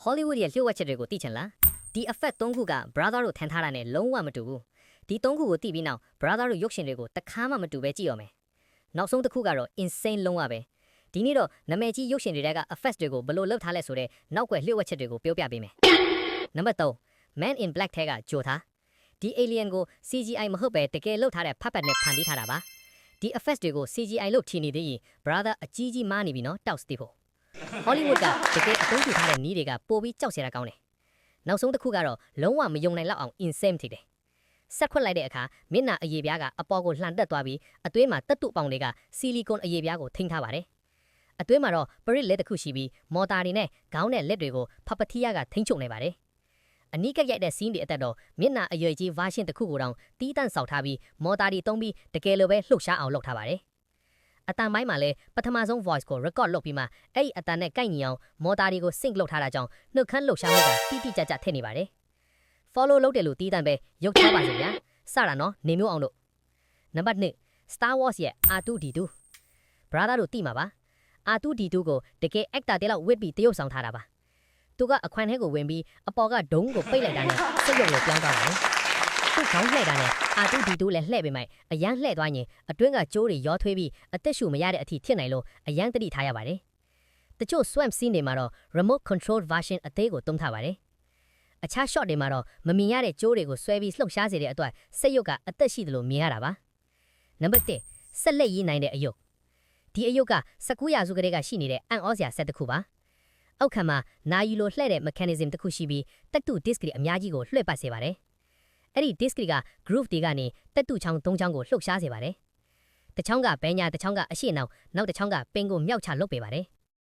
Hollywood ရဲ့လျှို့ဝှက်ချက်တွေကိုသိချင်လားဒီ effect 3ခုက brother တို့ထန်ထားတာနဲ့လုံးဝမတူဘူးဒီ3ခုကိုသိပြီးနောက် brother တို့ရုပ်ရှင်တွေကိုတခါမှမတူပဲကြည့်ရမယ်နောက်ဆုံးတစ်ခုကတော့ insane လုံးဝပဲဒီနေ့တော့နာမည်ကြီးရုပ်ရှင်တွေက effects တွေကိုဘယ်လိုလုပ်ထားလဲဆိုတဲ့နောက်ွယ်လျှို့ဝှက်ချက်တွေကိုပြောပြပေးမယ်နံပါတ်3 Man in Black ထဲကဂျိုထားဒီ alien ကို CGI မဟုတ်ပဲတကယ်လုပ်ထားတဲ့ဖတ်ပတ်နဲ့ဖန်တီးထားတာပါဒီ effects တွေကို CGI လို့ထင်နေသေးရင် brother အကြီးကြီးမားနေပြီနော်တောက်စတိဖို့Hollywood ကတကယ်အသုံးပြုထားတဲ့နည်းတွေကပိုပြီးကြောက်စရာကောင်းတယ်။နောက်ဆုံးတစ်ခုကတော့လုံးဝမယုံနိုင်လောက်အောင် insane ဖြစ်တယ်။ဆက်ခွက်လိုက်တဲ့အခါမျက်နှာအရေပြားကအပေါ်ကိုလှန်တက်သွားပြီးအတွင်းမှာတက်တုပေါင်တွေကဆီလီကွန်အရေပြားကိုထိန်းထားပါတယ်။အတွင်းမှာတော့ပရစ်လက်တစ်ခုရှိပြီးမော်တာတွေနဲ့ခေါင်းနဲ့လက်တွေကိုဖပတီးယားကထိန်းချုပ်နေပါတယ်။အနီးကပ်ရိုက်တဲ့ scene တွေအသက်တော့မျက်နှာအရွယ်ကြီး version တစ်ခုကိုတောင်တီးတန့်ဆောက်ထားပြီးမော်တာတွေသုံးပြီးတကယ်လိုပဲလှုပ်ရှားအောင်လုပ်ထားပါတယ်။အတန်ပိုင်းမှာလည်းပထမဆုံး voice ကို record လုပ်ပြီးမှအဲ့ဒီအတန်နဲ့ကိုက်ညီအောင်မော်တာတွေကို sync လုပ်ထားတာကြောင့်နှုတ်ခမ်းလှုပ်ရှားမှုကတိတိကျကျထည့်နေပါတယ် follow လုပ်တယ်လို့တီးတန့်ပဲရုပ်ထားပါစေဗျာစတာနော်နေမျိုးအောင်တို့နံပါတ်2 Star Wars ရဲ့ R2D2 brother တို့သိမှာပါ R2D2 ကိုတကယ် actor တယောက်ဝစ်ပြီးတရုပ်ဆောင်ထားတာပါသူကအခွန်ထဲကိုဝင်ပြီးအပေါ်ကဒုံးကိုပိတ်လိုက်တာနဲ့စိတ်ရုပ်ကိုပြောင်းသွားတယ်သူ့ခေါင်းလှည့်တာနဲ့ R2D2 လည်းလှည့်ပေမဲ့အရန်လှည့်သွားရင်အတွင်းကကြိုးတွေရောထွေးပြီးအသက်ရှူမရတဲ့အထိဖြစ်နိုင်လို့အရန်တတိထားရပါတယ်။တချို့ swamp scene တွေမှာတော့ remote control version အသေးကိုသုံးထားပါတယ်။အခြား shot တွေမှာတော့မမြင်ရတဲ့ကြိုးတွေကိုဆွဲပြီးလှုပ်ရှားစေတဲ့အတွက်စိတ်ရုပ်ကအသက်ရှိတယ်လို့မြင်ရတာပါ။နံပါတ်1ဆက်လက်ရေးနိုင်တဲ့အယုတ်ဒီအယုတ်က19ရာစုကတည်းကရှိနေတဲ့အံ့ဩစရာဆက်တစ်ခုပါ။အောက်ခံမှာနာယူလိုလှည့်တဲ့ mechanism တစ်ခုရှိပြီးတက်တူ disk တွေအများကြီးကိုလွှဲပတ်စေပါတယ်။အဲ့ဒီ disk တွေက groove တွေကနေတက်တူချောင်း3ချောင်းကိုလှုပ်ရှားစေပါတယ်။တစ်ချောင်းကဘဲညာတစ်ချောင်းကအရှိနောက်တစ်ချောင်းကပင်ကိုမြောက်ချလုပ်ပေးပါတယ်။